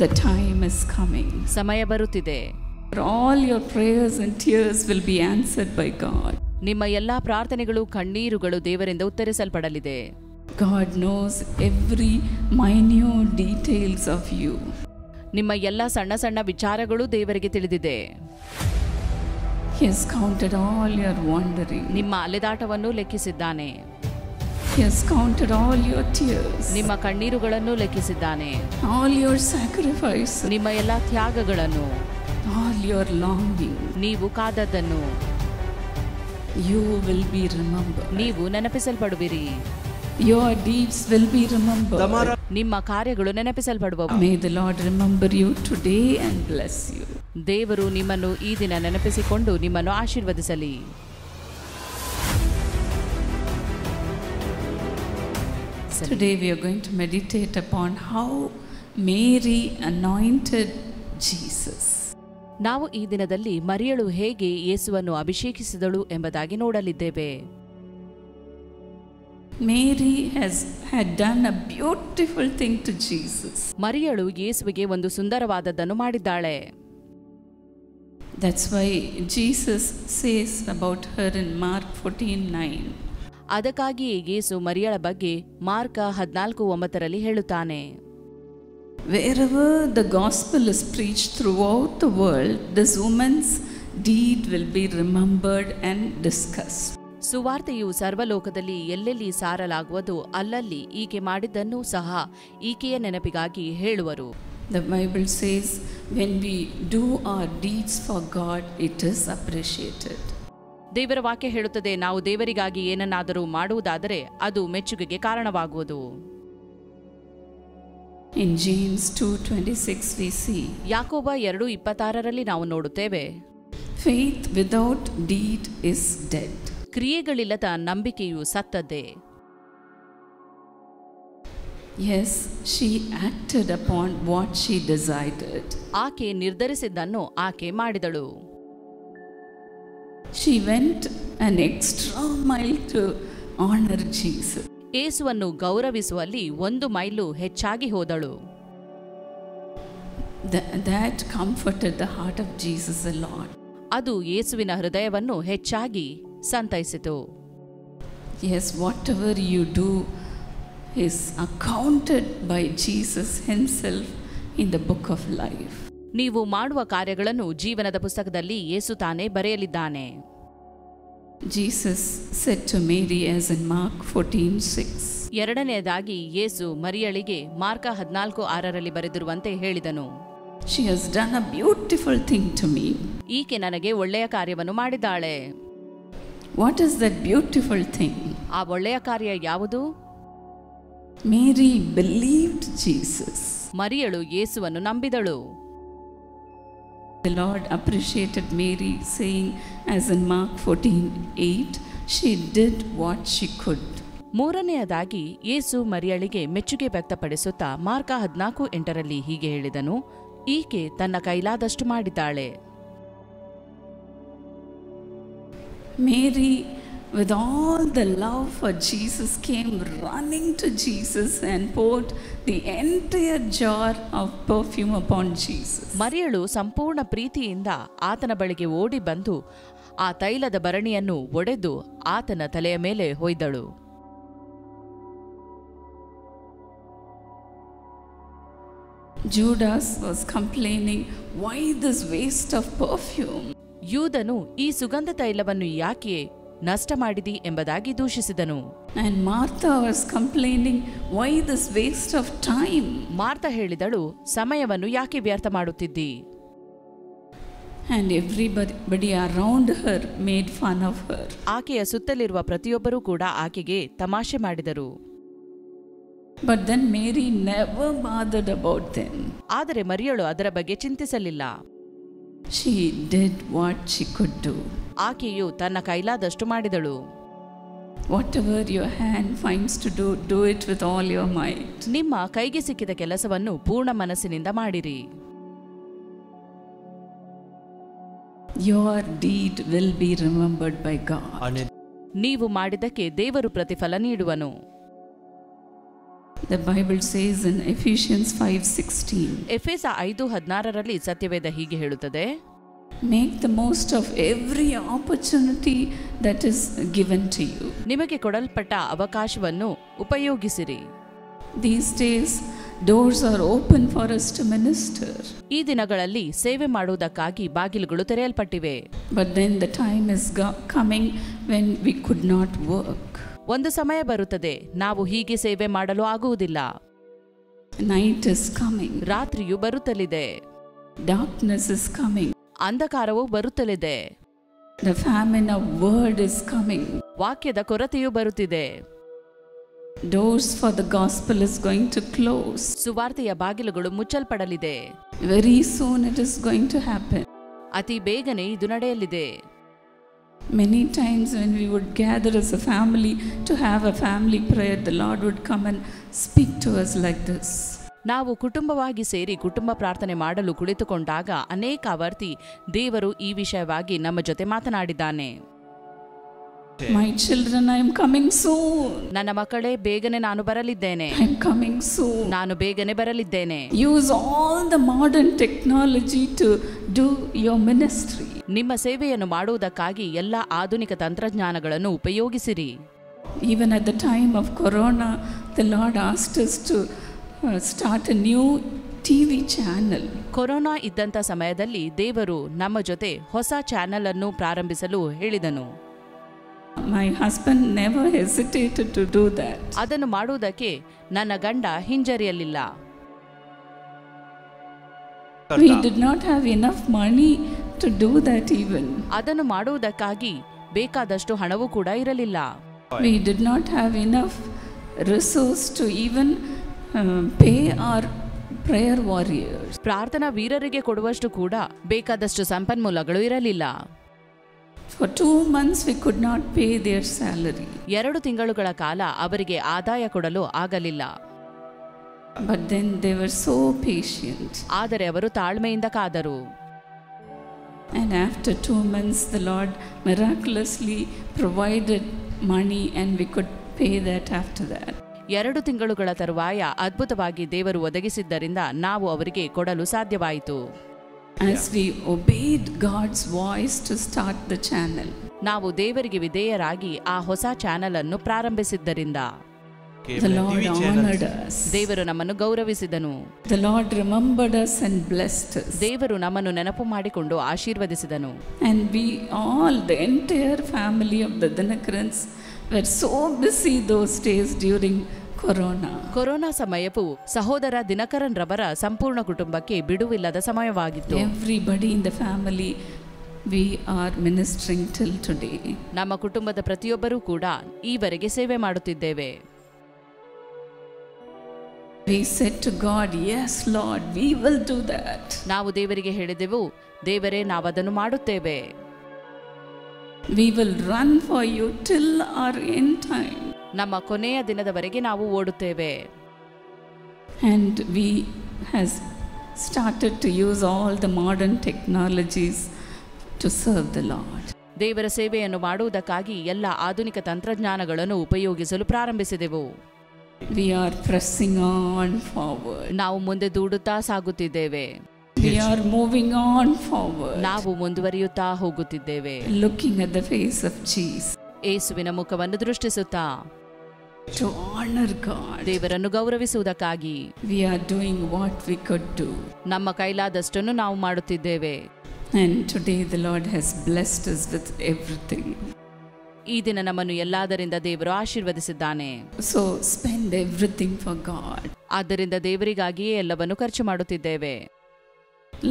The time is coming. ಸಮಯ ಬರುತ್ತಿದೆ. All your prayers and tears will be answered by God. ನಿಮ್ಮ ಎಲ್ಲಾ ಪ್ರಾರ್ಥನೆಗಳು ಕಣ್ಣೀರುಗಳು ದೇವರಿಂದ ಉತ್ತರಿಸಲ್ಪಡಲಿದೆ. God knows every minute details of you. ನಿಮ್ಮ ಎಲ್ಲ ಸಣ್ಣ ಸಣ್ಣ ವಿಚಾರಗಳು ದೇವರಿಗೆ ತಿಳಿದಿದೆ. He has counted all your wandering. ನಿಮ್ಮ ಅಲೆದಾಟವನ್ನು ಲೆಕ್ಕಿಸಿದ್ದಾನೆ. He has counted all your tears. ನಿಮ್ಮ ಕಣ್ಣೀರುಗಳನ್ನು ಲೆಕ್ಕಿಸಿದ್ದಾನೆ. All your sacrifices. ನಿಮ್ಮ ಎಲ್ಲ ತ್ಯಾಗಗಳನ್ನು. All your longing. ನೀವು ಕಾದದ್ದನ್ನು. You will be remembered. ನೀವು ನೆನಪಿಸಲ್ಪಡುವಿರಿ. Your deeds will be remembered. ನಿಮ್ಮ ಕಾರ್ಯಗಳು ನೆನಪಿಸಲ್ಪಡುವವು. May the Lord remember you today and bless you. ದೇವರು ನಿಮ್ಮನ್ನು ಈ ದಿನ ನೆನಪಿಸಿಕೊಂಡು ನಿಮ್ಮನ್ನು ಆಶೀರ್ವದಿಸಲಿ. Today we are going to meditate upon how Mary anointed Jesus. ನಾವು ಈ ದಿನದಲ್ಲಿ ಮರಿಯಳು ಹೇಗೆ ಯೇಸುವನ್ನು ಅಭಿಷೇಕಿಸಿದಳು ಎಂಬುದಾಗಿ ನೋಡಲಿದ್ದೇವೆ. Mary had done a beautiful thing to Jesus. ಮರಿಯಳು ಯೇಸುವಿಗೆ ಒಂದು ಸುಂದರವಾದದ್ದನ್ನು ಮಾಡಿದ್ದಾಳೆ. That's why Jesus says about her in Mark 14:9. ಅದಕ್ಕಾಗಿಯೇ ಯೇಸು ಮರಿಯಳ ಬಗ್ಗೆ ಮಾರ್ಕ 14:9 ಹೇಳುತ್ತಾನೆ. Wherever the gospel is preached throughout the world, this woman's deed will be remembered and discussed. ಸುವಾರ್ತೆಯು ಸರ್ವಲೋಕದಲ್ಲಿ ಎಲ್ಲೆಲ್ಲಿ ಸಾರಲಾಗುವುದು ಅಲ್ಲಲ್ಲಿ ಈಕೆ ಮಾಡಿದ್ದನ್ನು ಸಹ ಈಕೆಯ ನೆನಪಿಗಾಗಿ ಹೇಳುವರು. The Bible says when we do our deeds for God, it is appreciated. ದೇವರ ವಾಕ್ಯ ಹೇಳುತ್ತದೆ, ನಾವು ದೇವರಿಗಾಗಿ ಏನನ್ನಾದರೂ ಮಾಡುವುದಾದರೆ ಅದು ಮೆಚ್ಚುಗೆಗೆ ಕಾರಣವಾಗುವುದು. In James 2:26 we see ಯಾಕೋಬ 2:26 ನಾವು ನೋಡುತ್ತೇವೆ, faith without deed is dead. ಕ್ರಿಯೆಗಳಿಲ್ಲದ ನಂಬಿಕೆಯು ಸತ್ತದ್ದೇ. Yes, she acted upon what she decided. ಆಕೆ ನಿರ್ಧರಿಸಿದ್ದನ್ನು ಆಕೆ ಮಾಡಿದಳು. She went an extra mile to honor Jesus. ಯೇಸುವನ್ನು ಗೌರವಿಸುವಲ್ಲಿ 1 ಮೈಲು ಹೆಚ್ಚಾಗಿ ಹೋದಳು. That comforted the heart of Jesus a lot. ಅದು ಯೇಸುವಿನ ಹೃದಯವನ್ನು ಹೆಚ್ಚಾಗಿ ಸಂತೈಸಿತು. Yes, whatever you do is accounted by Jesus himself in the book of life. ನೀವು ಮಾಡುವ ಕಾರ್ಯಗಳನ್ನು ಜೀವನದ ಪುಸ್ತಕದಲ್ಲಿ ಯೇಸು ತಾನೇ ಬರೆಯಲಿದ್ದಾನೆ. Jesus said to Mary as in Mark 14:6. ಎರಡನೆಯದಾಗಿ ಯೇಸು ಮರಿಯಳಿಗೆ ಮಾರ್ಕ 14:6 ಬರೆದಿರುವಂತೆ ಹೇಳಿದನು, She has done a beautiful thing to me. ಈಕೆ ನನಗೆ ಒಳ್ಳೆಯ ಕಾರ್ಯವನ್ನು ಮಾಡಿದ್ದಾಳೆ. What is that beautiful thing? ಆ ಒಳ್ಳೆಯ ಕಾರ್ಯ ಯಾವುದು? Mary believed Jesus. ಮರಿಯಳು ಯೇಸುವನ್ನು ನಂಬಿದಳು. The Lord appreciated Mary, saying as in Mark 14:8, she did what she could. ಮೂರನೆಯದಾಗಿ ಯೇಸು ಮರಿಯಳಿಗೆ ಮೆಚ್ಚುಗೆ ವ್ಯಕ್ತಪಡಿಸುತ್ತಾ ಮಾರ್ಕ 14:8 ಹೀಗೆ ಹೇಳಿದನು, ಈಕೆ ತನ್ನ ಕೈಲಾದಷ್ಟು ಮಾಡಿದ್ದಾಳೆ. Mary, with all the love for Jesus, came running to Jesus and poured the entire jar of perfume upon Jesus. ಮರಿಯಳು ಸಂಪೂರ್ಣ ಪ್ರೀತಿಯಿಂದ ಆತನ ಬಳಿಗೆ ಓಡಿ ಬಂದು ಆ ತೈಲದ ಭರಣಿಯನ್ನು ಒಡೆದು ಆತನ ತಲೆಯ ಮೇಲೆ ಹೊಯ್ದಳು. Judas was complaining, why this waste of perfume? ಯೂದನು ಈ ಸುಗಂಧ ತೈಲವನ್ನು ಯಾಕೆ ನಷ್ಟ ಮಾಡಿದಿ ಎಂಬುದಾಗಿ ದೂಷಿಸಿದನು. And Martha was complaining, why this waste of time? ಮಾರ್ಥ ಹೇಳಿದಳು, ಸಮಯವನ್ನು ಯಾಕೆ ವ್ಯರ್ಥ ಮಾಡುತ್ತಿದ್ದಿ? And everybody around her made fun of her. ಆಕೆಯ ಸುತ್ತಲಿರುವ ಪ್ರತಿಯೊಬ್ಬರೂ ಕೂಡ ಆಕೆಗೆ ತಮಾಷೆ ಮಾಡಿದರು. But then Mary never bothered about them. ಆದರೆ ಮರಿಯಳು ಅದರ ಬಗ್ಗೆ ಚಿಂತಿಸಲಿಲ್ಲ. She did what she could do. ಆಕೆಯು ತನ್ನ ಕೈಲಾದಷ್ಟು ಮಾಡಿದಳು. Whatever your hand finds to do, do it with all your might. ನಿಮ್ಮ ಕೈಗೆ ಸಿಕ್ಕಿದ ಕೆಲಸವನ್ನು ಪೂರ್ಣ ಮನಸ್ಸಿನಿಂದ ಮಾಡಿರಿ. Your deed will be remembered by God. ನೀವು ಮಾಡಿದ್ದಕ್ಕೆ ದೇವರು ಪ್ರತಿಫಲ ನೀಡುವನು. The Bible says in Ephesians 5:16, ಎಫೆಸ 5:16ರಲ್ಲಿ ಸತ್ಯವೇದ ಹೀಗೆ ಹೇಳುತ್ತದೆ, make the most of every opportunity that is given to you. ನಿಮಗೆ ಕೊಡಲ್ಪಟ್ಟ ಅವಕಾಶವನ್ನು ಉಪಯೋಗಿಸಿರಿ. These days doors are open for us to minister. ಈ ದಿನಗಳಲ್ಲಿ ಸೇವೆ ಮಾಡುವುದಕ್ಕಾಗಿ ಬಾಗಿಲುಗಳು ತೆರೆಯಲ್ಪಟ್ಟಿವೆ. But then the time is coming when we could not work. ಒಂದು ಸಮಯ ಬರುತ್ತದೆ, ನಾವು ಹೀಗೆ ಸೇವೆ ಮಾಡಲು ಆಗುವುದಿಲ್ಲ. Night is coming. ರಾತ್ರಿಯು ಬರುತ್ತಲಿದೆ. Darkness is coming. ಅಂಧಕಾರವು ಬರುತ್ತಲಿದೆ. The famine of word is coming. ವಾಕ್ಯದ ಕೊರತೆಯು ಬರುತ್ತಿದೆ. Doors for the gospel is going to close. ಸುವಾರ್ತೆಯ ಬಾಗಿಲುಗಳು ಮುಚ್ಚಲ್ಪಡಲಿದೆ. Very soon it is going to happen. ಅತಿ ಬೇಗನೆ ಇದು ನಡೆಯಲಿದೆ. Many times when we would gather as a family to have a family prayer, the Lord would come and speak to us like this. ನಾವು ಕುಟುಂಬವಾಗಿ ಸೇರಿ ಕುಟುಂಬ ಪ್ರಾರ್ಥನೆ ಮಾಡಲು ಕುಳಿತುಕೊಂಡಾಗ ಅನೇಕ ಆವರ್ತಿ ದೇವರು ಈ ವಿಷಯವಾಗಿ ನಮ್ಮ ಜೊತೆ ಮಾತನಾಡಿದ್ದಾನೆ. My children, I am coming soon. ನನ್ನ ಮಕ್ಕಳೇ, ಬೇಗನೆ ನಾನು ಬರಲಿದ್ದೇನೆ. I am coming soon. ನಾನು ಬೇಗನೆ ಬರಲಿದ್ದೇನೆ. Use all the modern technology to do your ministry. ನಿಮ್ಮ ಸೇವೆಯನ್ನು ಮಾಡುವುದಕ್ಕಾಗಿ ಎಲ್ಲ ಆಧುನಿಕ ತಂತ್ರಜ್ಞಾನಗಳನ್ನು ಉಪಯೋಗಿಸಿರಿ. Even at the time of Corona, the Lord asked us to start a new TV channel. Corona ಇದ್ದಂಥ ಸಮಯದಲ್ಲಿ ದೇವರು ನಮ್ಮ ಜೊತೆ ಹೊಸ ಚಾನೆಲ್ ಅನ್ನು ಪ್ರಾರಂಭಿಸಲು ಹೇಳಿದನು. My husband never hesitated to do that. ಅದನ್ನು ಮಾಡುವುದಕ್ಕೆ ನನ್ನ ಗಂಡ ಹಿಂಜರಿಯಲಿಲ್ಲ. We did not have enough money to do that even. ಅದನ್ನು ಮಾಡುವುದಕ್ಕಾಗಿ ಬೇಕಾದಷ್ಟು ಹಣವೂ ಕೂಡ ಇರಲಿಲ್ಲ. We did not have enough resource to even pay our prayer warriors. ಪ್ರಾರ್ಥನಾ ವೀರರಿಗೆ ಕೊಡುವಷ್ಟು ಕೂಡ ಬೇಕಾದಷ್ಟು ಸಂಪನ್ಮೂಲಗಳು ಇರಲಿಲ್ಲ. For 2 months we could not pay their salary. 2 ತಿಂಗಳುಗಳ ಕಾಲ ಅವರಿಗೆ ಆದಾಯ ಕೊಡಲು ಆಗಲಿಲ್ಲ. But then they were so patient. ಆದರೆ ಅವರು ತಾಳ್ಮೆಯಿಂದ ಕಾದರು. And after 2 months the Lord miraculously provided money and we could pay that after that. 2 ತಿಂಗಳುಗಳ ತರುವಾಯ ಅದ್ಭುತವಾಗಿ ದೇವರು ಒದಗಿಸಿದ್ದರಿಂದ ನಾವು ಅವರಿಗೆ ಕೊಡಲು ಸಾಧ್ಯವಾಯಿತು. As we obeyed God's voice to start the channel. ನಾವು ದೇವರಿಗೆ ವಿಧೇಯರಾಗಿ ಆ ಹೊಸ ಚಾನೆಲ್ ಅನ್ನು ಪ್ರಾರಂಭಿಸಿದ್ದರಿಂದ the Lord honored us. ದೇವರು ನಮ್ಮನ್ನು ಗೌರವಿಸಿದನು. The Lord remembered us and blessed us. ದೇವರು ನಮ್ಮನ್ನು ನೆನಪು ಮಾಡಿಕೊಂಡು ಆಶೀರ್ವದಿಸಿದನು. And we all, the entire family of the Dinakarans, were so busy those days during Corona. Corona ಸಮಯವು ಸಹೋದರ ದಿನಕರನ್ ರವರ ಸಂಪೂರ್ಣ ಕುಟುಂಬಕ್ಕೆ ಬಿಡುವಿಲ್ಲದ ಸಮಯವಾಗಿತ್ತು. Everybody in the family, we are ministering till today. ನಮ್ಮ ಕುಟುಂಬದ ಪ್ರತಿಯೊಬ್ಬರೂ ಕೂಡ ಈವರೆಗೆ ಸೇವೆ ಮಾಡುತ್ತಿದ್ದೇವೆ. We said to God, yes Lord, we will do that. ನಾವು ದೇವರಿಗೆ ಹೇಳಿದೆವು, ದೇವರೇ, ನಾವದನ್ನು ಮಾಡುತ್ತೇವೆ. We will run for you till our end time. ನಮ್ಮ ಕೊನೆಯ ದಿನದವರೆಗೆ ನಾವು ಓಡುತ್ತೇವೆ. And we has started to use all the modern technologies to serve the Lord. ದೇವರ ಸೇವೆಯನ್ನು ಮಾಡುವುದಕ್ಕಾಗಿ ಎಲ್ಲ ಆಧುನಿಕ ತಂತ್ರಜ್ಞಾನಗಳನ್ನು ಉಪಯೋಗಿಸಲು ಪ್ರಾರಂಭಿಸಿದೆವು. We are pressing on forward. ನಾವು ಮುಂದೆ ದೂಡುತ್ತಾ ಸಾಗುತ್ತಿದ್ದೇವೆ. We are moving on forward. ನಾವು ಮುಂದುವರಿಯುತ್ತಾ ಹೋಗುತ್ತಿದ್ದೇವೆ. Looking at the face of Jesus. ಯೇಸುವಿನ ಮುಖವನ್ನು ದೃಷ್ಟಿಸುತ್ತಾ to honor God. ದೇವರನ್ನು ಗೌರವಿಸುವುದಕ್ಕಾಗಿ We are doing what we could do. ನಮ್ಮ ಕೈಲಾದಷ್ಟನ್ನು ನಾವು ಮಾಡುತ್ತಿದ್ದೇವೆ. And today the Lord has blessed us with everything. ಈ ದಿನ ನಮ್ಮನ್ನು ಎಲ್ಲದರಿಂದ ದೇವರು ಆಶೀರ್ವದಿಸಿದ್ದಾನೆ. So spend everything for God. ಆದ್ದರಿಂದ ದೇವರಿಗಾಗಿಯೇ ಎಲ್ಲವನ್ನು ಖರ್ಚು ಮಾಡುತ್ತಿದ್ದೇವೆ.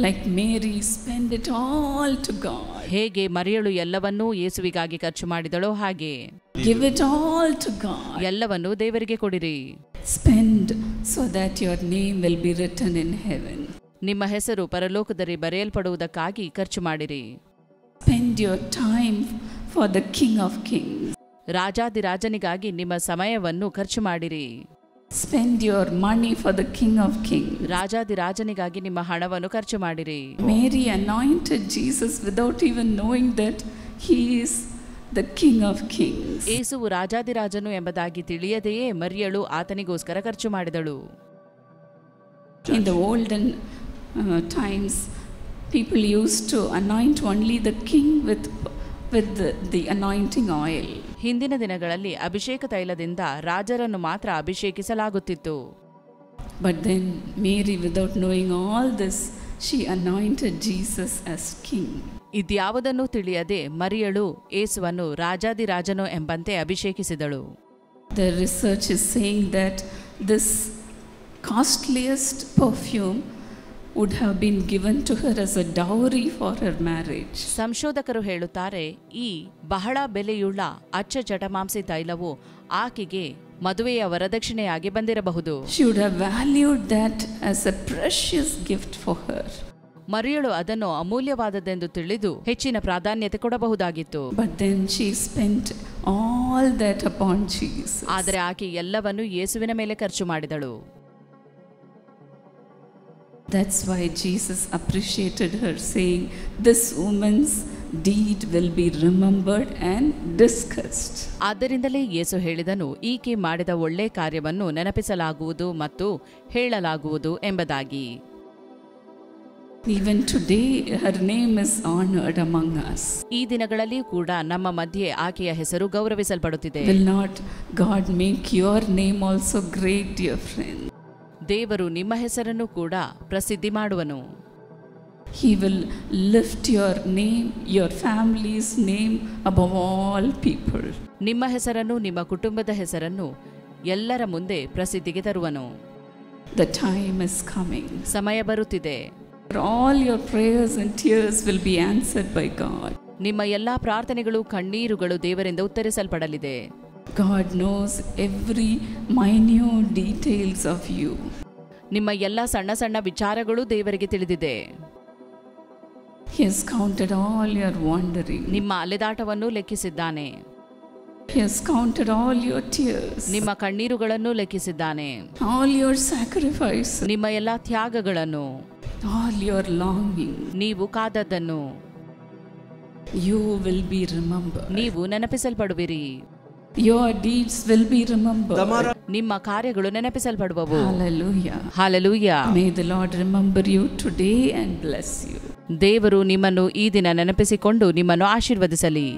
Like Mary, spend it all to God. ಹೇಗೆ ಮರಿಯಳು ಎಲ್ಲವನ್ನೂ ಯೇಸುವಿಗಾಗಿ ಖರ್ಚು ಮಾಡಿದಳೋ ಹಾಗೆ Give it all to God. ಎಲ್ಲವನ್ನೂ ದೇವರಿಗೆ ಕೊಡಿರಿ. Spend so that your name will be written in heaven. ನಿಮ್ಮ ಹೆಸರು ಪರಲೋಕದಲ್ಲಿ ಬರೆಯಲ್ಪಡುವುದಕ್ಕಾಗಿ ಖರ್ಚು ಮಾಡಿರಿ. Spend your time for the King of Kings. ರಾಜಾದಿರಾಜನಿಗಾಗಿ ನಿಮ್ಮ ಸಮಯವನ್ನು ಖರ್ಚು ಮಾಡಿರಿ. Spend your money for the King of Kings. ರಾಜಾದಿರಾಜನಿಗಾಗಿ ನಿಮ್ಮ ಹಣವನ್ನು ಖರ್ಚು ಮಾಡಿರಿ. Mary anointed Jesus without even knowing that he is the King of Kings. ಯೇಸುವು ರಾಜಾದಿರಾಜನು ಎಂಬುದಾಗಿ ತಿಳಿಯದೆಯೇ ಮರಿಯಳು ಆತನಿಗೋಸ್ಕರ ಖರ್ಚು ಮಾಡಿದಳು. In the olden times, people used to anoint only the king with the anointing oil. ಹಿಂದಿನ ದಿನಗಳಲ್ಲಿ ಅಭಿಷೇಕ ತೈಲದಿಂದ ರಾಜರನ್ನು ಮಾತ್ರ ಅಭಿಷೇಕಿಸಲಾಗುತ್ತಿತ್ತು. But then Mary, without knowing all this, she anointed Jesus as king. ಇದ್ಯಾವುದನ್ನು ತಿಳಿಯದೆ ಮರಿಯಳು ಯೇಸುವನ್ನು ರಾಜಾದಿರಾಜನು ಎಂಬಂತೆ ಅಭಿಷೇಕಿಸಿದಳು. The research is saying that this costliest perfume would have been given to her as a dowry for her marriage. ಸಂಶೋಧಕರು ಹೇಳುತ್ತಾರೆ, ಈ ಬಹಳ ಬೆಲೆಯುಳ್ಳ ಅಚ್ಚ ಜಟಮಾಂಸಿ ತೈಲವು ಆಕೆಗೆ ಮದುವೆಯ ವರದಕ್ಷಿಣೆಯಾಗಿ ಬಂದಿರಬಹುದು. She would have valued that as a precious gift for her. ಮರಿಯಳು ಅದನ್ನು ಅಮೂಲ್ಯವಾದದ್ದೆಂದು ತಿಳಿದು ಹೆಚ್ಚಿನ ಪ್ರಾಧಾನ್ಯತೆ ಕೊಡಬಹುದಾಗಿತ್ತು. But then she spent all that upon Jesus. ಆದರೆ ಆಕೆ ಎಲ್ಲವನ್ನು ಯೇಸುವಿನ ಮೇಲೆ ಖರ್ಚು ಮಾಡಿದಳು. That's why Jesus appreciated her, saying, "This woman's deed will be remembered and discussed." ಆದ್ದರಿಂದಲೇ ಯೇಸು ಹೇಳಿದನು, ಈಕೆ ಮಾಡಿದ ಒಳ್ಳೆ ಕಾರ್ಯವನ್ನು ನೆನಪಿಸಲಾಗುವುದು ಮತ್ತು ಹೇಳಲಾಗುವುದು ಎಂಬುದಾಗಿ. Even today her name is honored among us. ಈ ದಿನಗಳಲ್ಲಿ ಕೂಡ ನಮ್ಮ ಮಧ್ಯೆ ಆಕೆಯ ಹೆಸರು ಗೌರವಿಸಲ್ಪಡುತ್ತಿದೆ. Will not God make your name also great, dear friend? ದೇವರು ನಿಮ್ಮ ಹೆಸರನ್ನು ಕೂಡ ಪ್ರಸಿದ್ಧಿ ಮಾಡುವನು. He will lift your name, your family's name above all people. ನಿಮ್ಮ ಹೆಸರನ್ನು, ನಿಮ್ಮ ಕುಟುಂಬದ ಹೆಸರನ್ನು ಎಲ್ಲರ ಮುಂದೆ ಪ್ರಸಿದ್ಧಿಗೆ ತರುವನು. The time is coming. ಸಮಯ ಬರುತ್ತಿದೆ. All your prayers and tears will be answered by God. ನಿಮ್ಮ ಎಲ್ಲಾ ಪ್ರಾರ್ಥನೆಗಳು, ಕಣ್ಣೀರುಗಳು ದೇವರಿಂದ ಉತ್ತರಿಸಲ್ಪಡಲಿದೆ. God knows every minute details of you. ನಿಮ್ಮ ಎಲ್ಲ ಸಣ್ಣ ಸಣ್ಣ ವಿಚಾರಗಳು ದೇವರಿಗೆ ತಿಳಿದಿದೆ. He has counted all your wandering. ನಿಮ್ಮ ಅಲೆದಾಟವನ್ನು ಲೆಕ್ಕಿಸಿದ್ದಾನೆ. He has counted all your tears. ನಿಮ್ಮ ಕಣ್ಣೀರುಗಳನ್ನು ಲೆಕ್ಕಿಸಿದ್ದಾನೆ. All your sacrifices. ನಿಮ್ಮ ಎಲ್ಲ ತ್ಯಾಗಗಳನ್ನು, all your longing. ನೀವು ಕಾದದ್ದನ್ನು You will be remembered. ನೀವು ನೆನಪಿಸಲ್ಪಡುವಿರಿ. Your deeds will be remembered. ನಿಮ್ಮ ಕಾರ್ಯಗಳು ನೆನಪಿಸಲ್ಪಡುವವು. Hallelujah. Hallelujah. May the Lord remember you today and bless you. ದೇವರು ನಿಮ್ಮನ್ನು ಈ ದಿನ ನೆನಪಿಸಿಕೊಂಡು ನಿಮ್ಮನ್ನು ಆಶೀರ್ವದಿಸಲಿ.